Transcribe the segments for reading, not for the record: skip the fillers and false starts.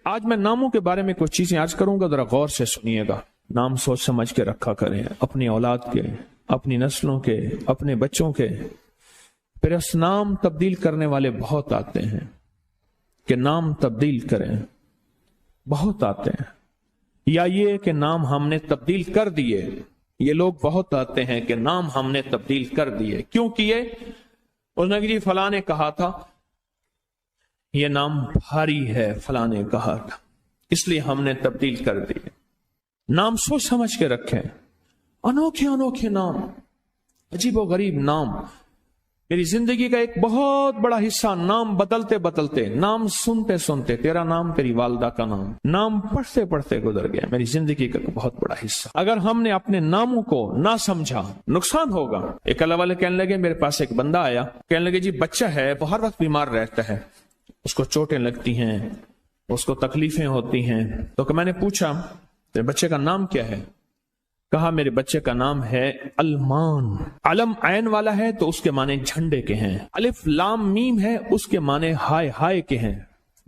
آج میں ناموں کے بارے میں کچھ چیزیں آج کروں گا، ذرا غور سے سنیے گا۔ نام سوچ سمجھ کے رکھا کریں، اپنی اولاد کے، اپنی نسلوں کے، اپنے بچوں کے۔ پھر اس نام تبدیل کرنے والے بہت آتے ہیں کہ نام تبدیل کریں، بہت آتے ہیں۔ یا یہ کہ نام ہم نے تبدیل کر دیے، یہ لوگ بہت آتے ہیں کہ نام ہم نے تبدیل کر دیے۔ کیوں کیے؟ اس نے کہ جی فلاں نے کہا تھا یہ نام بھاری ہے، فلاں نے کہا تھا، اس لیے ہم نے تبدیل کر دیے۔ نام سوچ سمجھ کے رکھیں، انوکھے انوکھے نام، عجیب و غریب نام۔ میری زندگی کا ایک بہت بڑا حصہ نام بدلتے بدلتے، نام سنتے سنتے، تیرا نام، تیری والدہ کا نام، نام پڑھتے پڑھتے گزر گیا میری زندگی کا بہت بڑا حصہ۔ اگر ہم نے اپنے ناموں کو نہ سمجھا نقصان ہوگا۔ ایک اللہ والے کہنے لگے، میرے پاس ایک بندہ آیا، کہنے لگے جی بچہ ہے، وہ ہر وقت بیمار رہتا ہے، اس کو چوٹیں لگتی ہیں، اس کو تکلیفیں ہوتی ہیں۔ تو میں نے پوچھا تیرے بچے کا نام کیا ہے؟ کہا میرے بچے کا نام ہے المان۔ علم عین والا ہے تو اس کے معنی جھنڈے کے ہیں، الف لام میم ہے اس کے معنی ہائے ہائے کے ہیں،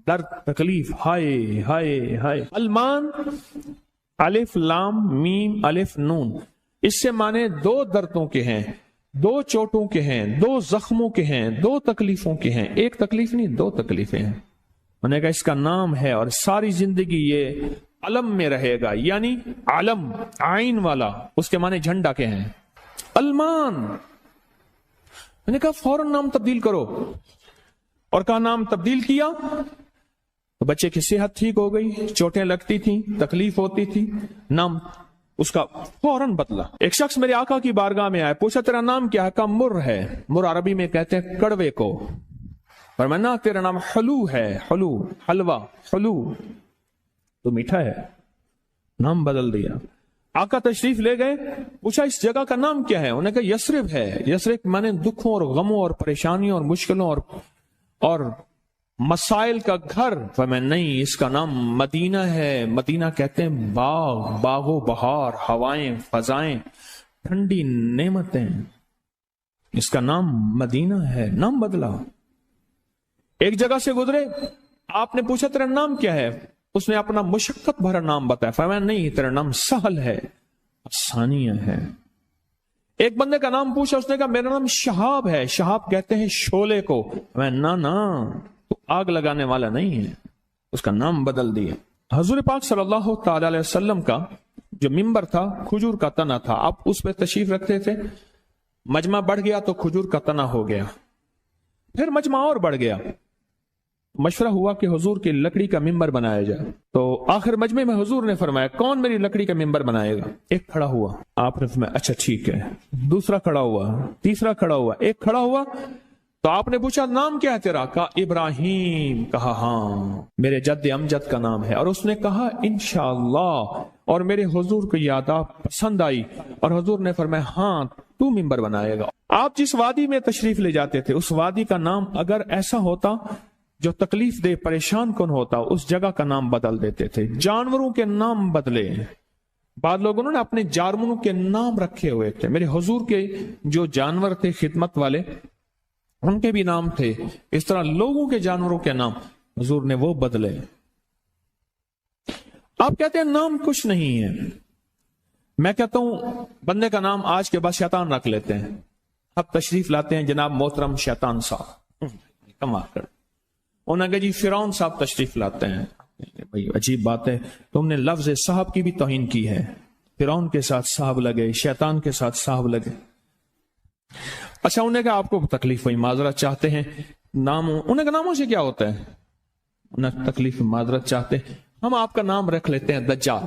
درد تکلیف، ہائے ہائے ہائے۔ المان، الف لام میم الف نون، اس سے معنی دو دردوں کے ہیں، دو چوٹوں کے ہیں، دو زخموں کے ہیں، دو تکلیفوں کے ہیں۔ ایک تکلیف نہیں، دو تکلیفیں ہیں۔ میں نے کہا اس کا نام ہے اور ساری زندگی یہ علم میں رہے گا، یعنی علم عین والا، اس کے معنی جھنڈا کے ہیں، المان۔ میں نے کہا فوراً نام تبدیل کرو، اور کہا نام تبدیل کیا تو بچے کی صحت ٹھیک ہو گئی، چوٹیں لگتی تھیں، تکلیف ہوتی تھی، نام اس کا فوراً بدلا۔ ایک شخص میرے آقا کی بارگاہ میں آیا، پوچھا تیرا نام کیا ہے؟ کہا مر ہے۔ مر عربی میں کہتے ہیں کڑوے کو۔ فرمایا تیرا نام حلو ہے، حلو، حلوہ، حلو تو میٹھا ہے۔ نام بدل دیا۔ آقا تشریف لے گئے، پوچھا اس جگہ کا نام کیا ہے؟ انہوں نے کہا یثرب ہے۔ یثرب مانے دکھوں اور غموں اور پریشانیوں اور مشکلوں اور مسائل کا گھر۔ فرمایا نہیں، اس کا نام مدینہ ہے۔ مدینہ کہتے ہیں باغ، باغ و بہار، ہوائیں، فضائیں، ٹھنڈی نعمتیں، اس کا نام مدینہ ہے۔ نام بدلا۔ ایک جگہ سے گزرے، آپ نے پوچھا تیرا نام کیا ہے؟ اس نے اپنا مشقت بھرا نام بتایا۔ فرمایا نہیں، تیرا نام سہل ہے، آسانیہ ہے۔ ایک بندے کا نام پوچھا، اس نے کہا میرا نام شہاب ہے۔ شہاب کہتے ہیں شعلے کو۔ فرمایا نا تو آگ لگانے والا نہیں ہے، اس کا نام بدل دیا۔ حضور پاک صلی اللہ تعالی علیہ وسلم کا جو ممبر تھا کھجور کا تنا تھا، آپ اس پہ تشریف رکھتے تھے۔ مجمع بڑھ گیا تو کھجور کا تنا ہو گیا، پھر مجمع اور بڑھ گیا، مشورہ ہوا کہ حضور کی لکڑی کا ممبر بنایا جائے۔ تو آخر مجمع میں حضور نے فرمایا کون میری لکڑی کا ممبر بنائے گا؟ ایک کھڑا ہوا، آپ نے فرمایا اچھا ٹھیک ہے۔ دوسرا کھڑا ہوا، تیسرا کھڑا ہوا، ایک کھڑا ہوا تو آپ نے پوچھا نام کیا ہے تیرا؟ کہا ابراہیم۔ کہا ہاں میرے جد امجد کا نام ہے۔ اور اس نے کہا انشاءاللہ، اور میرے حضور کو یاد پسند آئی اور حضور نے فرمایا ہاں تو ممبر بنائے گا۔ آپ جس وادی میں تشریف لے جاتے تھے اس وادی کا نام اگر ایسا ہوتا جو تکلیف دے، پریشان کن ہوتا، اس جگہ کا نام بدل دیتے تھے۔ جانوروں کے نام بدلے، بعض لوگوں نے اپنے جانوروں کے نام رکھے ہوئے تھے۔ میرے حضور کے جو جانور تھے خدمت والے، ان کے بھی نام تھے۔ اس طرح لوگوں کے جانوروں کے نام حضور نے وہ بدلے۔ آپ کہتے ہیں نام کچھ نہیں ہے، میں کہتا ہوں بندے کا نام آج کے بعد شیطان رکھ لیتے ہیں۔ اب تشریف لاتے ہیں جناب محترم شیطان صاحب، کمال کر۔ انہوں نے کہا جی فرعون صاحب تشریف لاتے ہیں۔ بھائی عجیب بات ہے، تم نے لفظ صاحب کی بھی توہین کی ہے۔ فرعون کے ساتھ صاحب لگے، شیطان کے ساتھ صاحب لگے۔ اچھا انہوں نے کہا آپ کو تکلیف ہوئی، معذرت چاہتے ہیں، انہوں نے کہا ناموں سے کیا ہوتا ہے؟ انہوں نے تکلیف معذرت چاہتے ہیں، ہم آپ کا نام رکھ لیتے ہیں دجال۔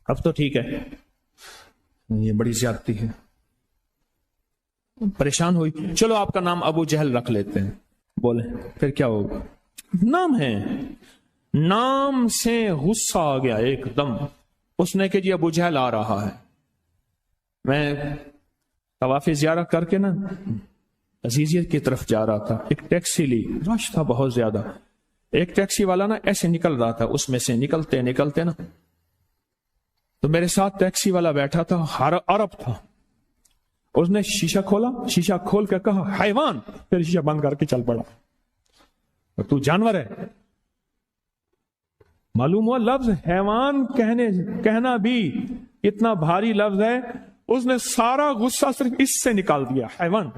اب تو ٹھیک ہے، یہ بڑی زیادتی ہے، پریشان ہوئی، چلو آپ کا نام ابو جہل رکھ لیتے ہیں۔ بولے پھر کیا ہوگا؟ نام ہے، نام سے غصہ آ گیا ایک دم۔ اس نے کہ جی ابو جہل آ رہا ہے۔ میں طواف زیارت کر کے نا عزیزیت کی طرف جا رہا تھا، ایک ٹیکسی لی، رش تھا بہت زیادہ۔ ایک ٹیکسی والا نا ایسے نکل رہا تھا، اس میں سے نکلتے نکلتے نا تو میرے ساتھ ٹیکسی والا بیٹھا تھا، عرب تھا۔ اس نے شیشہ کھولا، شیشہ کھول کے کہا حیوان، پھر شیشہ بند کر کے چل پڑا۔ تو جانور ہے؟ معلوم ہوا لفظ حیوان کہنا بھی اتنا بھاری لفظ ہے، اس نے سارا غصہ صرف اس سے نکال دیا، حیوان۔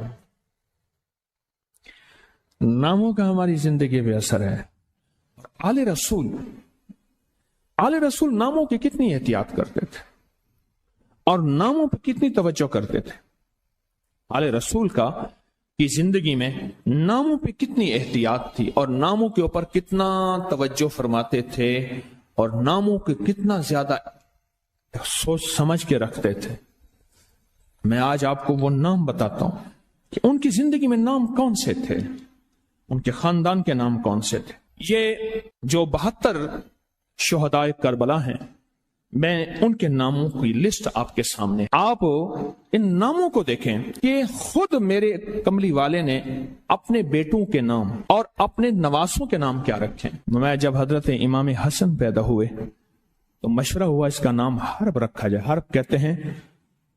ناموں کا ہماری زندگی پہ اثر ہے۔ آل رسول ناموں کی کتنی احتیاط کرتے تھے اور ناموں پہ کتنی توجہ کرتے تھے۔ آل رسول کی زندگی میں ناموں پہ کتنی احتیاط تھی اور ناموں کے اوپر کتنا توجہ فرماتے تھے اور ناموں کے کتنا زیادہ سوچ سمجھ کے رکھتے تھے۔ میں آج آپ کو وہ نام بتاتا ہوں کہ ان کی زندگی میں نام کون سے تھے، ان کے خاندان کے نام کون سے تھے۔ یہ جو 72 شہدائے کربلا ہیں، میں ان کے ناموں کی لسٹ آپ کے سامنے، آپ ان ناموں کو دیکھیں کہ خود میرے کملی والے نے اپنے بیٹوں کے نام اور اپنے نواسوں کے نام کیا رکھے۔ میں جب حضرت امام حسن پیدا ہوئے تو مشورہ ہوا اس کا نام حرب رکھا جائے۔ حرب کہتے ہیں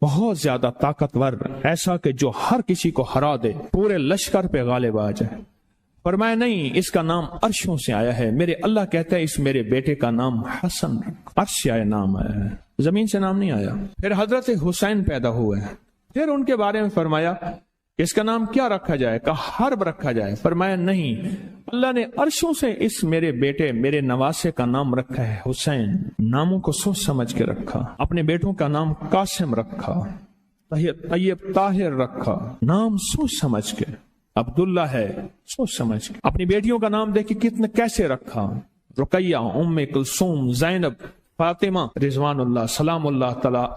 بہت زیادہ طاقتور، ایسا کہ جو ہر کسی کو ہرا دے، پورے لشکر پہ غالب آ جائے۔ فرمایا نہیں، اس کا نام عرشوں سے آیا ہے، میرے اللہ کہتا ہے اس میرے بیٹے کا نام حسن، عرش سے آیا نام آیا ہے، زمین سے نام نہیں آیا۔ پھر حضرت حسین پیدا ہوئے، پھر ان کے بارے میں فرمایا کہ اس کا نام کیا رکھا جائے، کہا حرب رکھا جائے۔ فرمایا نہیں، اللہ نے عرشوں سے اس میرے بیٹے میرے نواسے کا نام رکھا ہے حسین۔ ناموں کو سوچ سمجھ کے رکھا۔ اپنے بیٹوں کا نام قاسم رکھا، طیب طاہر رکھا، نام سوچ سمجھ کے۔ عبداللہ ہے، سوچ سمجھ کے۔ اپنی بیٹیوں کا نام دیکھ کے کیسے رکھا، رقیہ، ام کلثوم، زینب، فاطمہ رضوان اللہ سلام اللہ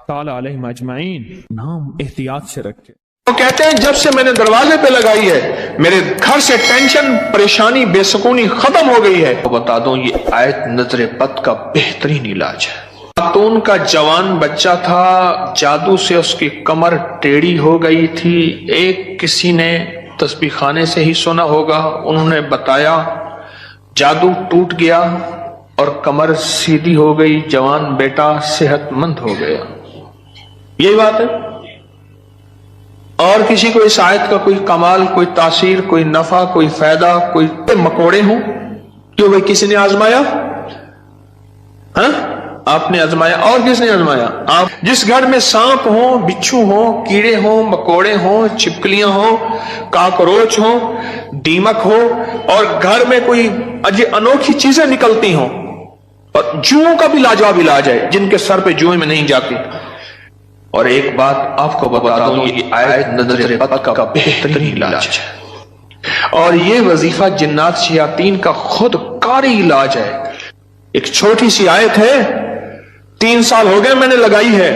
تعالی علیہم اجمعین، نام احتیاط سے رکھے۔ وہ کہتے ہیں جب سے میں نے دروازے پہ لگائی ہے میرے گھر سے ٹینشن، پریشانی، بے سکونی ختم ہو گئی ہے۔ بتا دوں یہ آیت نظر بد کا بہترین علاج ہے۔ خاتون کا جوان بچہ تھا، جادو سے اس کی کمر ٹیڑھی ہو گئی تھی۔ ایک کسی نے تسبیح خانے سے ہی سنا ہوگا، انہوں نے بتایا، جادو ٹوٹ گیا اور کمر سیدھی ہو گئی، جوان بیٹا صحت مند ہو گیا۔ یہی بات ہے۔ اور کسی کو اس آیت کا کوئی کمال، کوئی تاثیر، کوئی نفع، کوئی فائدہ، کوئی مکوڑے ہوں، کیوں بھائی کسی نے آزمایا؟ ہاں آپ نے آزمایا، اور کس نے آزمایا؟ آپ۔ جس گھر میں سانپ ہوں، بچھو ہوں، کیڑے ہوں، مکوڑے ہوں، چھپکلیاں ہوں، کاکروچ ہوں، دیمک ہو، اور گھر میں کوئی انوکھی چیزیں نکلتی ہوں، اور جوؤں کا بھی لاجواب علاج ہے، جن کے سر پہ جوئیں میں نہیں جاتی۔ اور ایک بات آپ کو بتا دوں، یہ آیت نظر بد کا بہترین علاج ہے، اور یہ وظیفہ جنات شیاطین کا خود کاری علاج ہے۔ ایک چھوٹی سی آیت ہے، 3 سال ہو گئے میں نے لگائی ہے،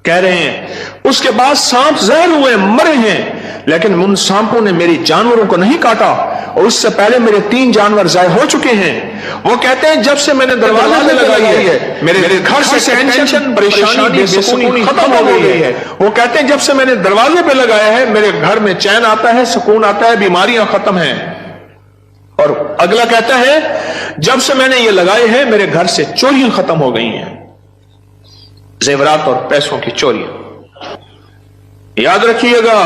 کہہ رہے ہیں اس کے بعد سانپ زہر ہوئے، مرے ہیں، لیکن ان سانپوں نے میری جانوروں کو نہیں کاٹا، اور اس سے پہلے میرے 3 جانور ضائع ہو چکے ہیں۔ وہ کہتے ہیں جب سے میں نے دروازے پہ لگائی ہے میرے گھر سے ٹینشن، پریشانی، بے سکونی ختم ہو گئی ہے۔ وہ کہتے ہیں جب سے میں نے دروازے پہ لگایا ہے میرے گھر میں چین آتا ہے، سکون آتا ہے، بیماریاں ختم ہیں۔ اور اگلا کہتا ہے جب سے میں نے یہ لگائے ہیں میرے گھر سے چوریاں ختم ہو گئی ہیں، زیورات اور پیسوں کی چوریاں۔ یاد رکھیے گا،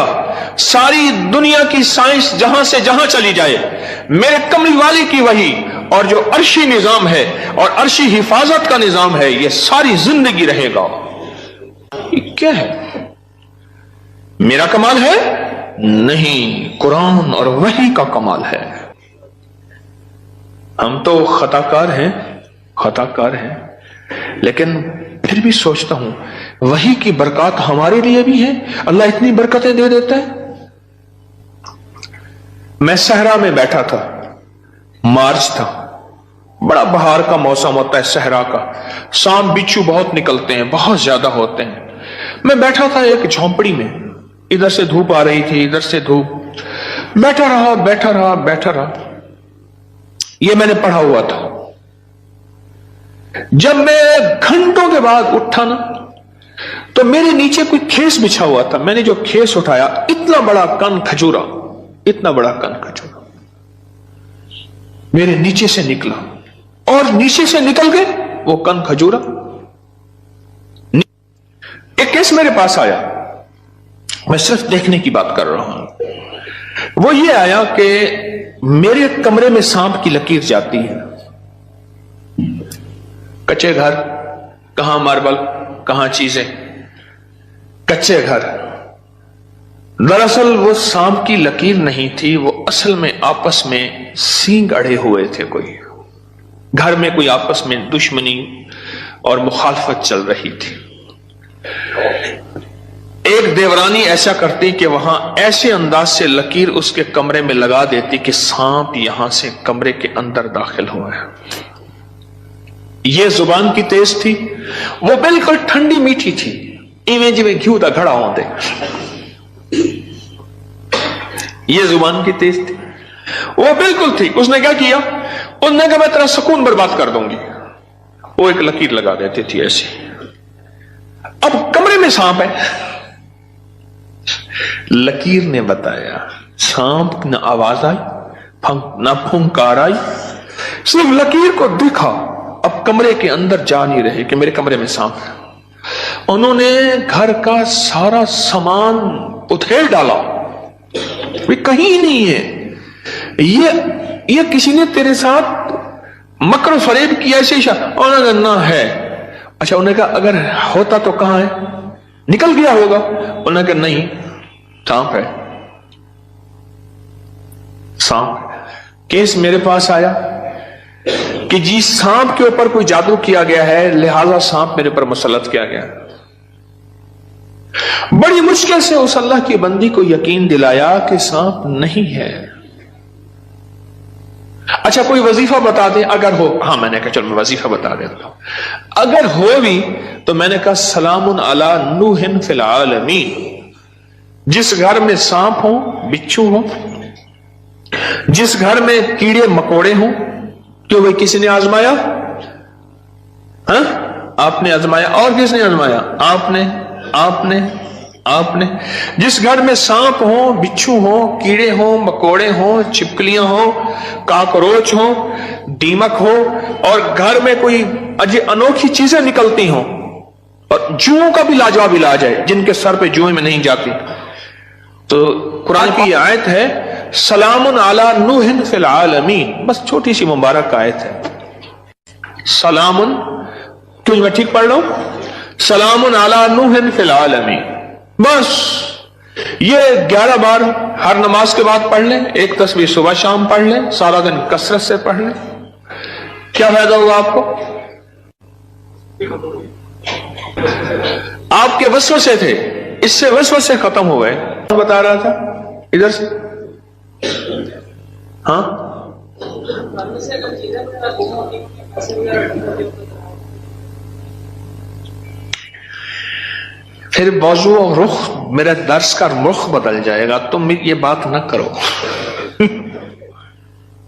ساری دنیا کی سائنس جہاں سے جہاں چلی جائے، میرے کملی والی کی وحی اور جو عرشی نظام ہے اور عرشی حفاظت کا نظام ہے، یہ ساری زندگی رہے گا۔ یہ کیا ہے؟ میرا کمال ہے؟ نہیں، قرآن اور وحی کا کمال ہے۔ ہم تو خطا کار ہیں، لیکن پھر بھی سوچتا ہوں وحی کی برکات ہمارے لیے بھی ہے، اللہ اتنی برکتیں دے دیتا ہے۔ میں صحرا میں بیٹھا تھا، مارچ تھا، بڑا بہار کا موسم ہوتا ہے صحرا کا، سانپ بچھو بہت نکلتے ہیں، بہت زیادہ ہوتے ہیں۔ میں بیٹھا تھا ایک جھونپڑی میں، ادھر سے دھوپ آ رہی تھی، ادھر سے دھوپ، بیٹھا رہا۔ یہ میں نے پڑھا ہوا تھا۔ جب میں گھنٹوں کے بعد اٹھا نا تو میرے نیچے کوئی کھیس بچھا ہوا تھا، میں نے جو کھیس اٹھایا، اتنا بڑا کن کھجورا میرے نیچے سے نکلا، اور نیچے سے نکل گئے وہ کن کھجورا۔ ایک کیس میرے پاس آیا، میں صرف دیکھنے کی بات کر رہا ہوں۔ وہ یہ آیا کہ میرے کمرے میں سانپ کی لکیر جاتی ہے، کچے گھر، کہاں ماربل، کہاں چیزیں، کچے گھر. دراصل وہ سانپ کی لکیر نہیں تھی، وہ اصل میں آپس میں سینگ اڑے ہوئے تھے. کوئی گھر میں کوئی آپس میں دشمنی اور مخالفت چل رہی تھی. ایک دیورانی ایسا کرتی کہ وہاں ایسے انداز سے لکیر اس کے کمرے میں لگا دیتی کہ سانپ یہاں سے کمرے کے اندر داخل ہوا ہے. یہ زبان کی تیز تھی، وہ بالکل ٹھنڈی میٹھی تھی، ایویں جی گھیو دا گھڑا ہوندے. یہ زبان کی تیز تھی، وہ بالکل تھی. اس نے کیا کیا؟ اس نے کہا میں تیرا سکون برباد کر دوں گی. وہ ایک لکیر لگا دیتی تھی ایسی. اب کمرے میں سانپ ہے. لکیر نے بتایا، سانپ نہ آواز آئی، نہ پھنکار آئی، صرف لکیر کو دکھا. اب کمرے کے اندر جا نہیں رہے کہ میرے کمرے میں سانپ ہے. انہوں نے گھر کا سارا سامان ادھیڑ ڈالا، کہیں نہیں ہے. یہ کسی نے تیرے ساتھ مکر و فریب کیا ایسے ہی؟ انہوں نے نہ ہے. اچھا، انہوں نے کہا اگر ہوتا تو کہاں ہے؟ نکل گیا ہوگا. انہوں نے کہا نہیں، سانپ ہے. سانپ کیس میرے پاس آیا کہ جی سانپ کے اوپر کوئی جادو کیا گیا ہے، لہذا سانپ میرے پر مسلط کیا گیا. بڑی مشکل سے اس اللہ کی بندی کو یقین دلایا کہ سانپ نہیں ہے. اچھا کوئی وظیفہ بتا دے اگر ہو. ہاں، میں نے کہا چلو میں وظیفہ بتا دیتا ہوں. اگر ہو بھی تو میں نے کہا سلام علی نوح فی العالمین. جس گھر میں سانپ ہوں، بچھو ہوں، جس گھر میں کیڑے مکوڑے ہوں، کیوں بھائی کسی نے آزمایا؟ ہاں، آپ نے آزمایا. اور کس نے آزمایا؟ آپ نے. جس گھر میں سانپ ہوں، بچھو ہوں، کیڑے ہوں، مکوڑے ہوں، چھپکلیاں ہوں، کاکروچ ہوں، دیمک ہو، اور گھر میں کوئی انوکھی چیزیں نکلتی ہوں، اور جوؤں کا بھی لاجواب علاج ہے جن کے سر پہ جوئیں میں نہیں جاتی. تو قرآن کی یہ آیت ہے سلام علی نوح فی العالمین. بس چھوٹی سی مبارک آیت ہے. سلام، کیوں میں ٹھیک پڑھ لوں؟ سلام علی نوح فی العالمین. بس یہ 11 بار ہر نماز کے بعد پڑھ لیں. ایک تسبیح صبح شام پڑھ لیں، سارا دن کثرت سے پڑھ لیں. کیا فائدہ ہوگا آپ کو؟ آپ کے وسوسے تھے، اس سے وسوسے ختم ہو گئے. بتا رہا تھا ادھر سے. ہاں، پھر موضوع اور رخ، میرا درس کا رخ بدل جائے گا. تم یہ بات نہ کرو.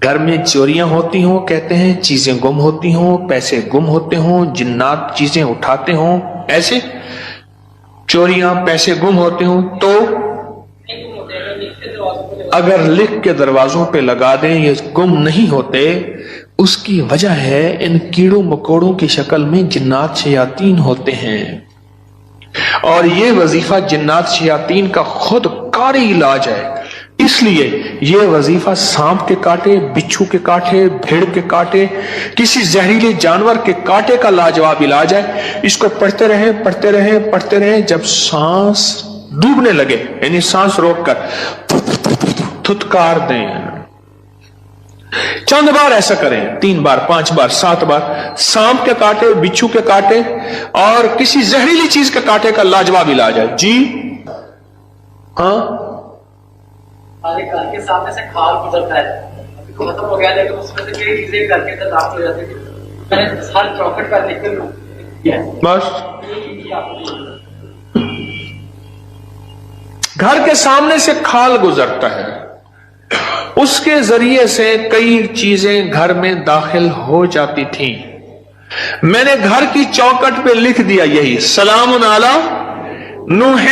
گھر میں چوریاں ہوتی ہوں، کہتے ہیں چیزیں گم ہوتی ہوں، پیسے گم ہوتے ہوں، جنات چیزیں اٹھاتے ہوں. ایسے چوریاں، پیسے گم ہوتے ہوں تو اگر لکھ کے دروازوں پہ لگا دیں یہ گم نہیں ہوتے. اس کی وجہ ہے ان کیڑوں مکوڑوں کی شکل میں جنات شیاطین ہوتے ہیں، اور یہ وظیفہ جنات شیاطین کا خود کاری علاج ہے. اس لیے یہ وظیفہ سانپ کے کاٹے، بچھو کے کاٹے، بھیڑ کے کاٹے، کسی زہریلے جانور کے کاٹے کا لاجواب علاج ہے. اس کو پڑھتے رہیں. جب سانس ڈوبنے لگے، یعنی سانس روک کر تھتکار دیں. چند بار ایسا کریں، 3 بار، 5 بار، 7 بار. سانپ کے کاٹے، بچھو کے کاٹے اور کسی زہریلی چیز کے کاٹے کا لاجواب علاج ہے. جی ہاں، گھر کے سامنے سے کھال گزرتا ہے، ابھی ختم ہو گیا لیکن اس میں سے کئی چیزیں گھر کے اندر داخل ہو جاتی ہیں. میں نے ہر چوکٹ پر لکھ کر بس گھر کے سامنے سے کھال گزرتا ہے، اس کے ذریعے سے کئی چیزیں گھر میں داخل ہو جاتی تھیں. میں نے گھر کی چوکٹ پہ لکھ دیا یہی سلام علی نوح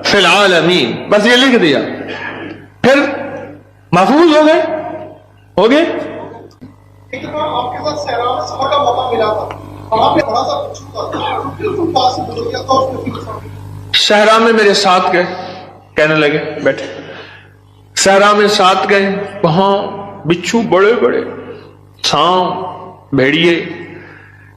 فی العالمین. بس یہ لکھ دیا، پھر محفوظ ہو گئے. ایک دفعہ آپ کے ساتھ صحرا میں سفر کا موقع ملا تھا، وہاں پہ بڑا سا بچھو تھا، بالکل پاس سے گزر گیا تھا. اس میں صحرا میں میرے ساتھ گئے، کہنے لگے بیٹھے. صحرا میں ساتھ گئے، وہاں بچھو بڑے بڑے، سانپ، بھیڑیے،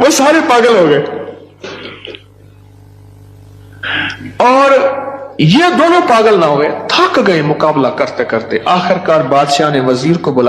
وہ سارے پاگل ہو گئے. اور یہ دونوں پاگل نہ ہوئے, تھک گئے مقابلہ کرتے کرتے. آخر کار بادشاہ نے وزیر کو بلایا.